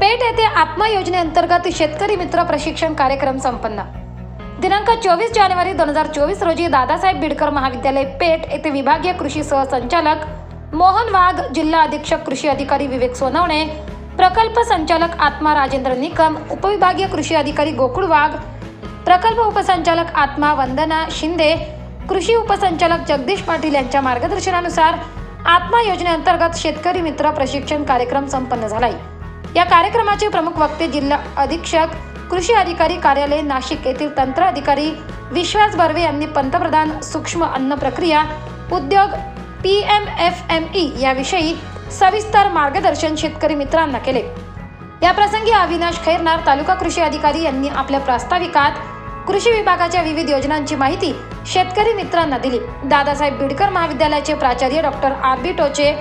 पेठ येथे आत्मा योजनेअंतर्गत शेतकरी मित्र प्रशिक्षण कार्यक्रम संपन्न. दिनांक 24 जानेवारी 2024 रोजी दादासाहेब बिडकर महाविद्यालय पेठ येथे विभागीय कृषी सहसंचालक मोहन वाघ, जिल्हा अधीक्षक कृषी अधिकारी विवेक सोनवणे, प्रकल्प संचालक आत्मा राजेंद्र निकम, उपविभागीय कृषी अधिकारी गोकुळ वाघ, प्रकल्प उपसंचालक आत्मा वंदना शिंदे, कृषी उपसंचालक जगदीश पाटील यांच्या मार्गदर्शनानुसार आत्मा योजनेअंतर्गत शेतकरी मित्र प्रशिक्षण कार्यक्रम संपन्न झालाय. या कार्यक्रमाचे प्रमुख वक्ते जिल्हा अधीक्षक कृषी अधिकारी कार्यालय नाशिक येथील तंत्र अधिकारी विश्वास बर्वे यांनी पंतप्रधान सूक्ष्म अन्न प्रक्रिया उद्योग PMFME याविषयी सविस्तर मार्गदर्शन शेतकरी मित्रांना केले. या प्रसंगी अविनाश खैरनार तालुका कृषी अधिकारी यांनी आपल्या प्रास्ताविकात कृषी विभागाच्या विविध योजनांची माहिती शेतकरी मित्रांना दिली. दादासाहेब बिडकर महाविद्यालयाचे प्राचार्य डॉक्टर RB टोचे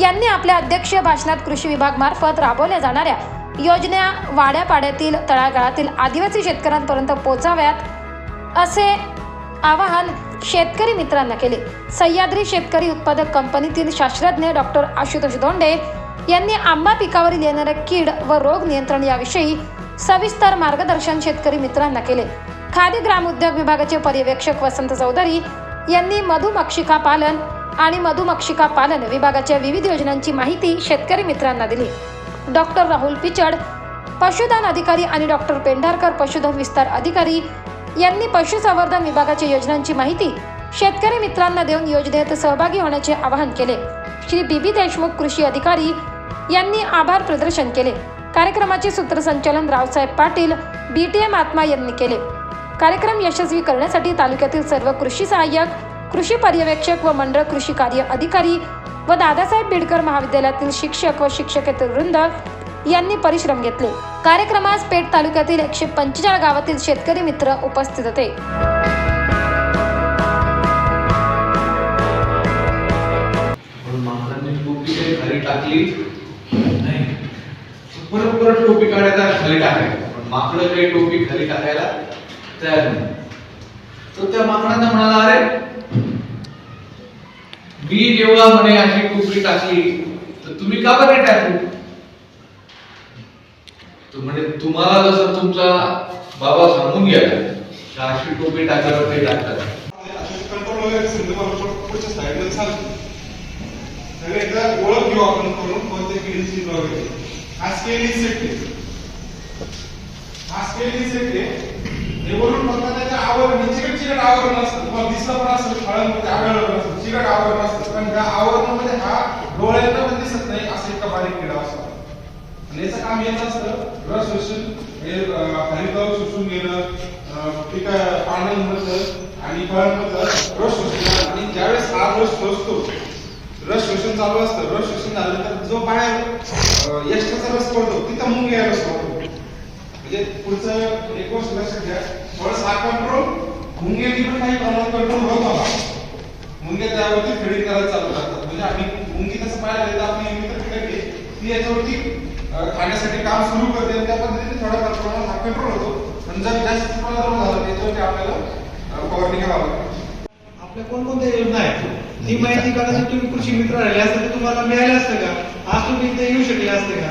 यांनी आपल्या अध्यक्षीय भाषणात कृषी विभाग मार्फत राबवल्या जाणाऱ्या योजना वाड्यापाड्यातील तळागाळातील आदिवासी शेतकऱ्यांपर्यंत पोहोचाव्यात असे आवाहन शेतकरी मित्रांना केले. सह्याद्री शेतकरी उत्पादक कंपनीतील शास्त्रज्ञ डॉक्टर आशुतोष दोंडे यांनी आंबा पिकावरील येणारे कीड व रोग नियंत्रण याविषयी सविस्तर मार्गदर्शन शेतकरी मित्रांना केले. खादी ग्रामोद्योग विभागाचे पर्यवेक्षक वसंत चौधरी यांनी मधुमक्षिका पालन आणि मधुमक्षिका पालन विभागाच्या विविध योजनांची माहिती शेतकरी मित्रांना दिली. डॉक्टर राहुल पिचड पशुधन अधिकारी आणि डॉक्टर पेंढारकर पशुधन विस्तार अधिकारी यांनी पशुसंवर्धन विभागाच्या योजनांची माहिती शेतकरी मित्रांना देऊन योजनेत सहभागी होण्याचे आवाहन केले. श्री BB देशमुख कृषी अधिकारी यांनी आभार प्रदर्शन केले. कार्यक्रमाचे सूत्रसंचालन रावसाहेब पाटील BTM आत्मा यांनी केले. कार्यक्रम यशस्वी करण्यासाठी तालुक्यातील सर्व कृषी सहाय्यक, कृषी पर्यवेक्षक व मंडळ कृषी कार्य अधिकारी व दादासाहेब बिडकर महाविद्यालयातील शिक्षक व शिक्षकेतर वृंद यांनी परिश्रम घेतले. कार्यक्रमास पेठ तालुक्यातील 145 गावातील शेतकरी मित्र उपस्थित होते. परत टोपी काढायला खाली टाकायला, पण माकडं काही टोपी खाली टाकायला तयार नाही. तर त्या माकडांना म्हणाला, अरे मी जेव्हा म्हणे अशी टोपी टाकली तर तुम्ही का बरं टाकू? तो म्हणे तुम्हाला जसं तुमचा बाबा सांगून गेला अशी टोपी टाकायला ते टाकतात. कंट्रोल वगैरे पुढच्या साईडला चालतो. एकदा ओळख घेऊ आपण करून कोणते किडीची वगैरे. हा स्केल इन्सेक्ट हे वरून फक्त त्याच्या आवरण चिकट आवरण असतं. तुम्हाला दिसलं पण असेल फळांमध्ये आढळलं नसतं, चिकट आवरण असतं. पण त्या आवरणामध्ये हा डोळ्यांना पण दिसत नाही असं इतका बारीक किडा असतो. आणि याचं काम येत असतं रस शोषण, हरितद्रव्य शोषून घेणं, पिका पानांमधलं आणि फळांमधलं रस शोषण. आणि ज्यावेळेस हा रस शोषतो, रस शोषण चालू असतं, रस शोषण झाल्यानंतर जो बाहेर यष्टाचा रस पडतो तिथं मुंग्या रस पडतो. म्हणजे पुढचं एक गोष्ट लक्षात घ्या, थोडंसं हा कंट्रोल मुंग्याची पण काही प्रमाणात कंट्रोल होत होता. मुंग्या त्यावरती फिडिंग करायला चालू करतात. म्हणजे आम्ही मुंगी तसं पाहिलं तर आपली मित्र कीटक आहे ती याच्यावरती खाण्यासाठी काम सुरू करते आणि त्या पद्धतीने थोड्या प्रमाणात हा कंट्रोल होतो. पण जर जास्त प्रमाणात झालं त्याच्यावरती आपल्याला फवारणी घ्यावी लागते. आपल्या कोणकोणत्या योजना आहेत ही माहिती कदाचित तुम्ही कृषी मित्र राहिले असते तर तुम्हाला मिळालं असतं का? आज तुम्ही इथे येऊ शकले असते का?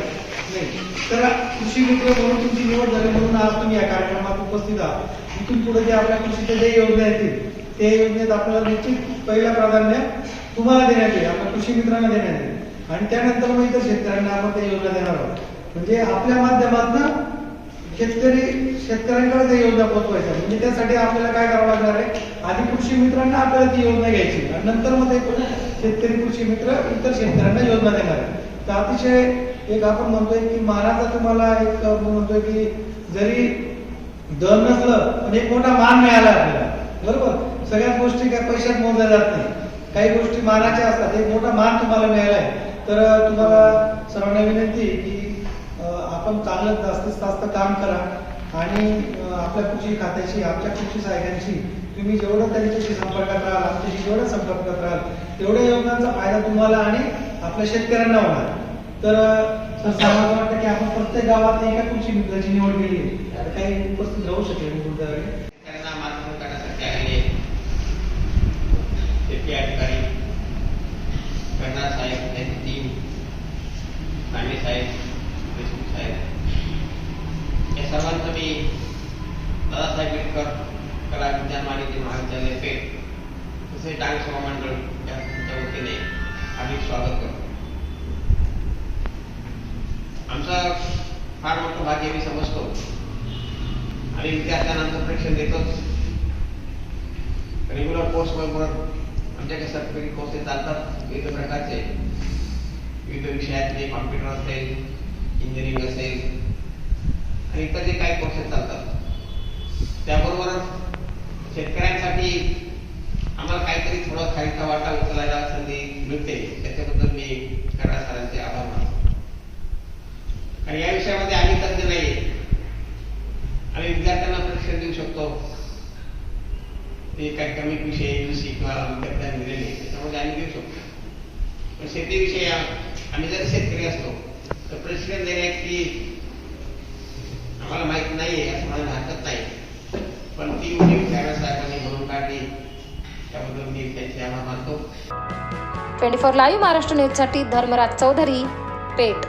नाही. तर कृषी मित्र म्हणून तुमची निवड झाली म्हणून आज तुम्ही या कार्यक्रमात उपस्थित आहात. इथून पुढे जे आपल्या कृषीच्या जे योजना येतील त्या योजनेत आपल्याला निश्चित पहिला प्राधान्य तुम्हाला देण्यात येईल, आपल्या कृषी मित्रांना देण्यात येईल. आणि त्यानंतर मग इतर शेतकऱ्यांना आपण त्या योजना देणार आहोत. म्हणजे आपल्या माध्यमातून शेतकऱ्यांकडे त्या योजना पोहोचवायच्या. म्हणजे त्यासाठी आपल्याला काय करावं लागणार आहे, आधी कृषी मित्रांना आपल्याला ती योजना घ्यायची आणि नंतर मग ते शेतकरी कृषी मित्र इतर शेतकऱ्यांना योजना देणार आहे. तर अतिशय एक आपण म्हणतोय की मानाचा तुम्हाला एक म्हणतोय की जरी दर नसलं पण एक मोठा मान मिळाला आपल्याला. बरोबर, सगळ्याच गोष्टी काय पैशात मोजल्या जात नाही, काही गोष्टी मानाच्या असतात. एक मोठा मान तुम्हाला मिळालाय. तर तुम्हाला सर्वांना विनंती की आपण चांगलं जास्तीत जास्त काम करा आणि आपल्या कृषी खात्याशी, आपल्या कृषी सहाय्यकांशी तुम्ही जेवढं त्यांच्याशी संपर्कात राहाल, आमच्याशी जेवढं संपर्कात राहाल तेवढ्या योजनांचा फायदा तुम्हाला आणि आपल्या शेतकऱ्यांना होणार. तर मला वाटतं की आपण प्रत्येक गावात एका कृषी मित्राची निवड केली आहे. काही उपस्थित राहू शकेल मुद्द्यावर त्यांना मार्गदर्शन करण्यासाठी आलेले शेती अधिकारी कर्नाड साहेब, त्यांची टीम, पांडे साहेब, देशमुख साहेब सर्वांचं मी दादासाहेब बिडकर कला विज्ञान वाणिज्य महाविद्यालय पेठ तसेच डांग सभा मंडळ या तुमच्या वतीने हार्दिक स्वागत करतो. आमचं फार मोठं भाग्य मी समजतो आणि विद्यार्थ्यांना परीक्षण देतोच. रेग्युलर कोर्स बरोबर आमच्याकडे सरकारी कोर्सेस चालतात विविध प्रकारचे, विविध विषयातले, कॉम्प्युटर असेल, इंजिनिअरिंग असेल आणि इतर जे काही कोर्सेस चालतात. त्याबरोबरच शेतकऱ्यांसाठी आम्हाला काहीतरी थोडं खारीचा वाटा उचलायला संधी मिळते, त्याच्याबद्दल मी कराड सरांचे आभार मानतो. आणि या विषयामध्ये आम्ही तज्ञ नाहीये, आम्ही विद्यार्थ्यांना परीक्षण देऊ शकतो. ते काही कमी विषय कृषी किंवा विद्यार्थ्यांनी दिलेले त्याच्यामध्ये आम्ही देऊ शकतो. पण शेतीविषयी आम्ही जर शेतकरी असतो तर प्रशिक्षण देण्याची आम्हाला माहिती नाहीये असं म्हणायला हरकत नाही. पण ती उणीव साहेबांनी म्हणून काढली, त्याबद्दल मी त्यांचे आभार मानतो. 24 लाईव्ह महाराष्ट्र न्यूजसाठी धर्मराज चौधरी, पेठ.